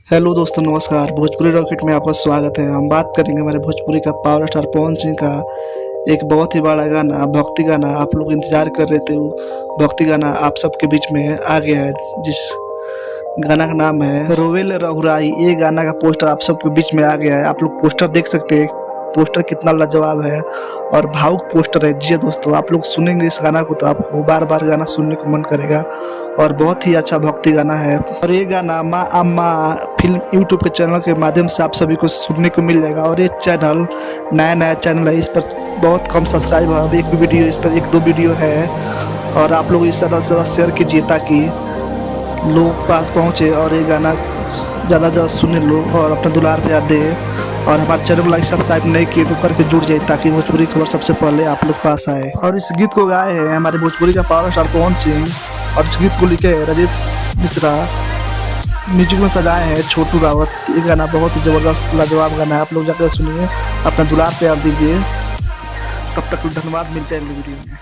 Hello दोस्तों, नमस्कार। Bhojpuri rocket में आपका स्वागत है। हम बात करेंगे हमारे भोजपुरी का पावर स्टार पवन सिंह का एक बहुत ही बड़ा गाना, भक्ति गाना। आप लोग इंतजार कर रहे थे, वो भक्ति गाना आप सबके बीच में आ गया है, जिस गाना का नाम है रोवेल रघुराई। ये गाना का पोस्टर आप सबके बीच में आ गया है। आप लोग पोस्टर देख सकते हैं, पोस्टर कितना लाजवाब है और भावुक पोस्टर है। जी दोस्तों, आप लोग सुनेंगे इस गाना को तो आपको बार बार गाना सुनने को मन करेगा और बहुत ही अच्छा भक्ति गाना है। और ये गाना माँ अम्मा फिल्म यूट्यूब के चैनल के माध्यम से आप सभी को सुनने को मिल जाएगा। और ये चैनल नया चैनल है, इस पर बहुत कम सब्सक्राइब है। अब एक भी वीडियो, इस पर 1-2 वीडियो है और आप लोग इस ज़्यादा से ज़्यादा शेयर कीजिए ताकि लोगों के पास पहुँचे और ये गाना ज़्यादा सुने लोग और अपना दुलार प्यार दे। और हमारे चैनल को लाइक सब्सक्राइब नहीं किए तो करके जुड़ जाए ताकि भोजपुरी खबर सबसे पहले आप लोग पास आए। और इस गीत को गाए हैं हमारे भोजपुरी का पावर स्टार पवन सिंह और इस गीत को लिखे हैं राजेश मिश्रा। म्यूजिक में सजाए हैं छोटू रावत। ये गाना बहुत ही ज़बरदस्त लाजवाब गाना है, आप लोग जाकर सुनिए, अपना दुलार प्यार दीजिए। तब तक धन्यवाद, मिलते हैं अगली वीडियो में।